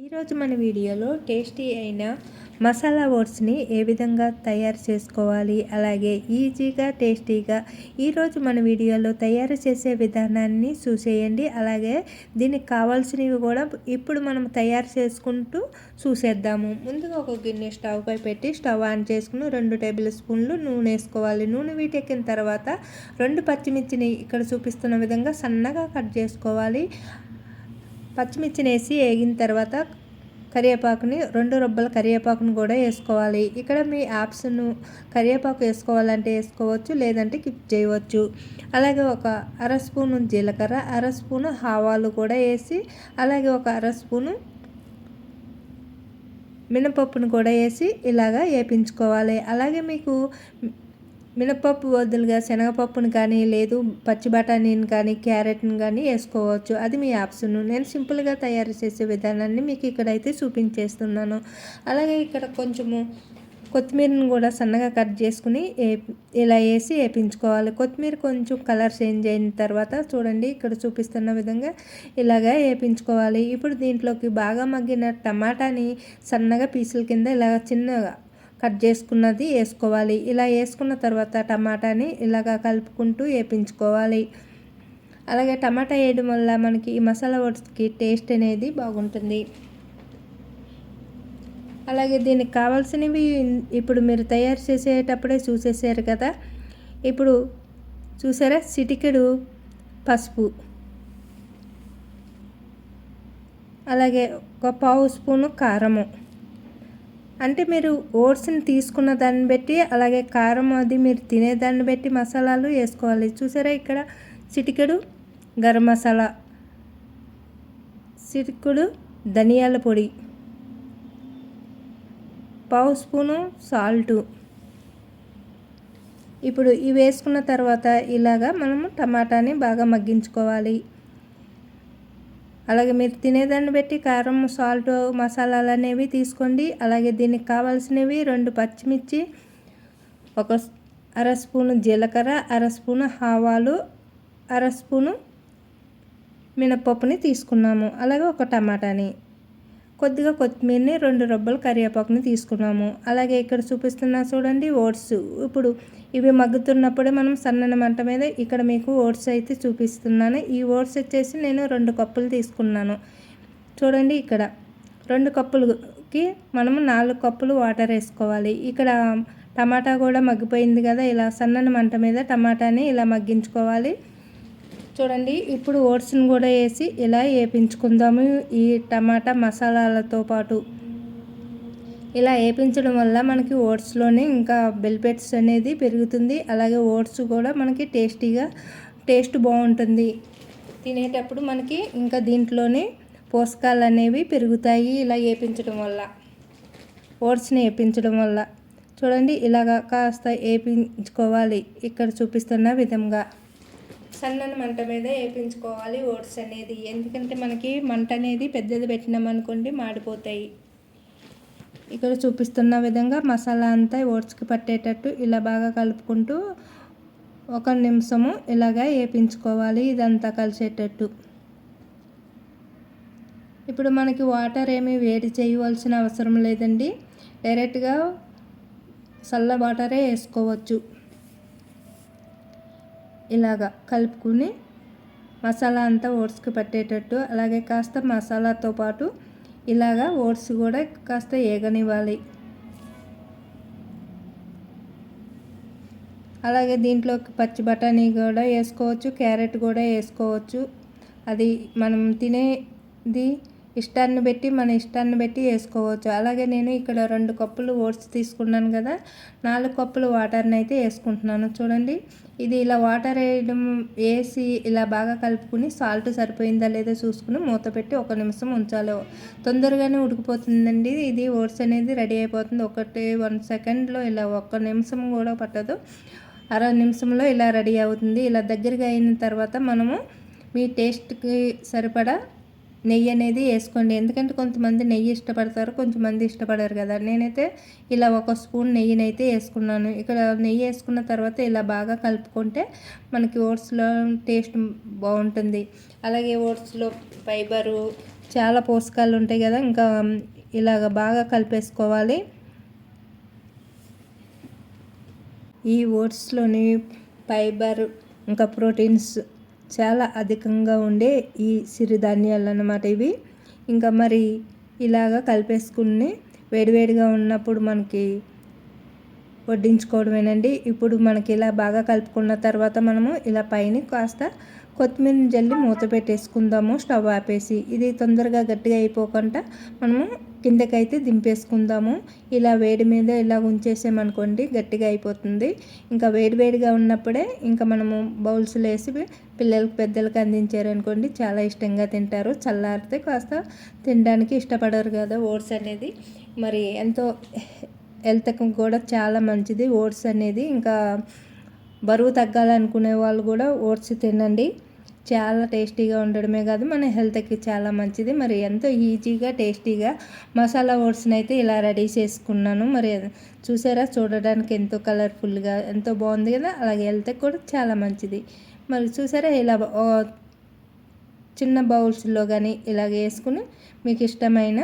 ఈరోజు మన వీడియోలో టేస్టీ అయిన మసాలా ఓట్స్ని ఏ విధంగా తయారు చేసుకోవాలి, అలాగే ఈజీగా టేస్టీగా ఈరోజు మన వీడియోలో తయారు చేసే విధానాన్ని చూసేయండి. అలాగే దీనికి కావాల్సినవి కూడా ఇప్పుడు మనం తయారు చేసుకుంటూ చూసేద్దాము. ముందుగా ఒక గిన్నె స్టవ్ పై పెట్టి స్టవ్ ఆన్ చేసుకుని 2 టేబుల్ స్పూన్లు నూనె వేసుకోవాలి. నూనె వీటెక్కిన తర్వాత 2 పచ్చిమిర్చిని ఇక్కడ చూపిస్తున్న విధంగా సన్నగా కట్ చేసుకోవాలి. పచ్చిమిర్చిని వేసి వేగిన తర్వాత కరివేపాకుని 2 రబ్బల కరివేపాకుని కూడా వేసుకోవాలి. ఇక్కడ మీ ఆప్షన్ కరివేపాకు వేసుకోవాలంటే వేసుకోవచ్చు, లేదంటే స్కిప్ చేయవచ్చు. అలాగే ఒక అర స్పూను జీలకర్ర, అర స్పూను ఆవాలు కూడా వేసి, అలాగే ఒక అర స్పూను మినపప్పును కూడా వేసి ఇలాగా వేపించుకోవాలి. అలాగే మీకు మినపప్పు బదులుగా శనగపప్పును కానీ, లేదు పచ్చి బఠానీని కానీ, క్యారెట్ని కానీ వేసుకోవచ్చు. అది మీ ఆప్షన్. నేను సింపుల్గా తయారు చేసే విధానాన్ని మీకు ఇక్కడైతే చూపించేస్తున్నాను. అలాగే ఇక్కడ కొంచెము కొత్తిమీరని కూడా సన్నగా కట్ చేసుకుని ఇలా వేసి వేపించుకోవాలి. కొత్తిమీర కొంచెం కలర్ చేంజ్ అయిన తర్వాత చూడండి ఇక్కడ చూపిస్తున్న విధంగా ఇలాగా వేపించుకోవాలి. ఇప్పుడు దీంట్లోకి బాగా మగ్గిన టమాటాని సన్నగా పీసుల కింద ఇలా చిన్నగా కట్ చేసుకున్నది వేసుకోవాలి. ఇలా వేసుకున్న తర్వాత టమాటాని ఇలాగా కలుపుకుంటూ వేపించుకోవాలి. అలాగే టమాటా వేయడం వల్ల మనకి ఈ మసాలా ఓట్స్కి టేస్ట్ అనేది బాగుంటుంది. అలాగే దీనికి కావాల్సినవి ఇప్పుడు మీరు తయారు చేసేటప్పుడే చూసేసారు కదా. ఇప్పుడు చూసారా, చిటికెడు పసుపు, అలాగే ఒక పావు స్పూను కారము. అంటే మీరు ఓట్స్ని తీసుకున్న దాన్ని బట్టి, అలాగే కారం అది మీరు తినేదాన్ని బట్టి మసాలాలు వేసుకోవాలి. చూసారా, ఇక్కడ చిటికెడు గరం మసాలా, చిటికెడు ధనియాల పొడి, పావు స్పూను సాల్టు. ఇప్పుడు ఇవి వేసుకున్న తర్వాత ఇలాగా మనము టమాటాని బాగా మగ్గించుకోవాలి. అలాగే మీరు తినేదాన్ని బట్టి కారం, సాల్ట్, మసాలాలు అనేవి తీసుకోండి. అలాగే దీనికి కావాల్సినవి 2 పచ్చిమిర్చి, ఒక అర స్పూను జీలకర్ర, అర స్పూను ఆవాలు, అర స్పూను మినపప్పుని తీసుకున్నాము. అలాగే ఒక టమాటాని, కొద్దిగా కొత్తిమీరని, 2 రబ్బలు కరివేపాకుని తీసుకున్నాము. అలాగే ఇక్కడ చూపిస్తున్నా చూడండి ఓట్స్. ఇప్పుడు ఇవి మగ్గుతున్నప్పుడే మనం సన్నని మంట మీద ఇక్కడ మీకు ఓట్స్ అయితే చూపిస్తున్నాను. ఈ ఓట్స్ వచ్చేసి నేను 2 కప్పులు తీసుకున్నాను. చూడండి, ఇక్కడ 2 కప్పులకి మనము 4 కప్పులు వాటర్ వేసుకోవాలి. ఇక్కడ టమాటా కూడా మగ్గిపోయింది కదా. ఇలా సన్నని మంట మీద టమాటాని ఇలా మగ్గించుకోవాలి. చూడండి, ఇప్పుడు ఓట్స్ని కూడా వేసి ఇలా వేపించుకుందాము. ఈ టమాటా మసాలాలతో పాటు ఇలా వేపించడం వల్ల మనకి ఓట్స్లోనే ఇంకా బెనిఫిట్స్ అనేది పెరుగుతుంది. అలాగే ఓట్స్ కూడా మనకి టేస్ట్ బాగుంటుంది. తినేటప్పుడు మనకి ఇంకా దీంట్లోనే పోషకాలు అనేవి పెరుగుతాయి ఇలా వేపించడం వల్ల, ఓట్స్ని వేపించడం వల్ల. చూడండి, ఇలాగా కాస్త వేపించుకోవాలి. ఇక్కడ చూపిస్తున్న విధంగా సన్నని మంట మీద వేపించుకోవాలి ఓట్స్ అనేది. ఎందుకంటే మనకి మంట అనేది పెద్దది పెట్టినామనుకోండి మాడిపోతాయి. ఇక్కడ చూపిస్తున్న విధంగా మసాలా అంతా ఓట్స్కి పట్టేటట్టు ఇలా బాగా కలుపుకుంటూ 1 నిమిషము ఇలాగా వేపించుకోవాలి, ఇదంతా కలిసేటట్టు. ఇప్పుడు మనకి వాటర్ ఏమీ వేడి చేయవలసిన అవసరం లేదండి. డైరెక్ట్గా చల్ల వాటరే వేసుకోవచ్చు. ఇలాగా కలుపుకుని మసాలా అంతా ఓట్స్కి పట్టేటట్టు, అలాగే కాస్త మసాలాతో పాటు ఇలాగా ఓట్స్ కూడా కాస్త వేగనివ్వాలి. అలాగే దీంట్లోకి పచ్చి బఠానీ కూడా వేసుకోవచ్చు, క్యారెట్ కూడా వేసుకోవచ్చు. అది మనం తినేది మన ఇష్టాన్ని బట్టి వేసుకోవచ్చు. అలాగే నేను ఇక్కడ 2 కప్పులు ఓట్స్ తీసుకున్నాను కదా, 4 కప్పులు వాటర్ని అయితే వేసుకుంటున్నాను. చూడండి, ఇది ఇలా వాటర్ వేసి ఇలా బాగా కలుపుకుని సాల్ట్ సరిపోయిందా లేదా చూసుకుని మూత పెట్టి 1 నిమిషం ఉంచాలి. తొందరగానే ఉడికిపోతుందండి. ఇది ఓట్స్ అనేది రెడీ అయిపోతుంది. 1 సెకండ్లో ఇలా 1 నిమిషం కూడా పట్టదు, అర నిమిషంలో ఇలా రెడీ అవుతుంది. ఇలా దగ్గరగా అయిన తర్వాత మనము మీ టేస్ట్కి సరిపడా నెయ్యి అనేది వేసుకోండి. ఎందుకంటే కొంతమంది నెయ్యి ఇష్టపడతారు, కొంతమంది ఇష్టపడరు కదా. నేనైతే ఇలా 1 స్పూన్ నెయ్యిని అయితే వేసుకున్నాను. ఇక్కడ నెయ్యి వేసుకున్న తర్వాత ఇలా బాగా కలుపుకుంటే మనకి ఓట్స్లో టేస్ట్ బాగుంటుంది. అలాగే ఓట్స్లో ఫైబరు చాలా పోషకాలు ఉంటాయి కదా. ఇంకా ఇలాగ బాగా కలిపేసుకోవాలి. ఈ ఓట్స్లోని ఫైబర్ ఇంకా ప్రోటీన్స్ చాలా అధికంగా ఉండే ఈ సిరిధాన్యాలు అన్నమాట ఇవి. ఇంకా మరి ఇలాగ కలిపేసుకుని వేడివేడిగా ఉన్నప్పుడు మనకి వడ్డించుకోవడమేనండి. ఇప్పుడు మనకి ఇలా బాగా కలుపుకున్న తర్వాత మనము ఇలా పైన కాస్త కొత్తిమీర జల్లి మూత పెట్టేసుకుందాము స్టవ్ ఆపేసి. ఇది తొందరగా గట్టిగా అయిపోకుండా మనము కిందకైతే దింపేసుకుందాము. ఇలా వేడి మీద ఇలా ఉంచేసామనుకోండి గట్టిగా అయిపోతుంది. ఇంకా వేడివేడిగా ఉన్నప్పుడే ఇంకా మనము బౌల్స్లో వేసి పిల్లలకి పెద్దలకి అందించారనుకోండి చాలా ఇష్టంగా తింటారు. చల్లారితే కాస్త తినడానికి ఇష్టపడరు కదా ఓట్స్ అనేది. మరి ఎంతో హెల్త్కి కూడా చాలా మంచిది ఓట్స్ అనేది. ఇంకా బరువు తగ్గాలనుకునే వాళ్ళు కూడా ఓట్స్ తినండి. చాలా టేస్టీగా ఉండడమే కాదు మన హెల్త్కి చాలా మంచిది. మరి ఎంతో ఈజీగా టేస్టీగా మసాలా ఓట్స్ని అయితే ఇలా రెడీ చేసుకున్నాను. మరి చూసారా, చూడడానికి ఎంతో కలర్ఫుల్గా ఎంతో బాగుంది కదా. అలాగే హెల్త్కి కూడా చాలా మంచిది. మరి చూసారా, ఇలా చిన్న బౌల్స్లో కానీ ఇలాగ వేసుకుని మీకు ఇష్టమైన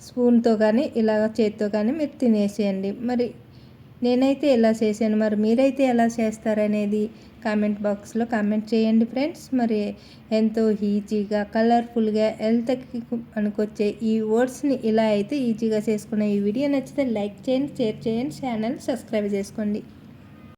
స్పూన్తో కానీ ఇలాగ చేత్తో కానీ మీరు తినేసేయండి. మరి నేనైతే ఎలా చేశాను, మరి మీరైతే ఎలా చేస్తారనేది కామెంట్ బాక్స్లో కామెంట్ చేయండి ఫ్రెండ్స్. మరి ఎంతో ఈజీగా కలర్ఫుల్గా హెల్త్కి పనికొచ్చే ఈ ఓట్స్ని ఇలా అయితే ఈజీగా చేసుకునే ఈ వీడియో నచ్చితే లైక్ చేయండి, షేర్ చేయండి, ఛానల్ సబ్స్క్రైబ్ చేసుకోండి.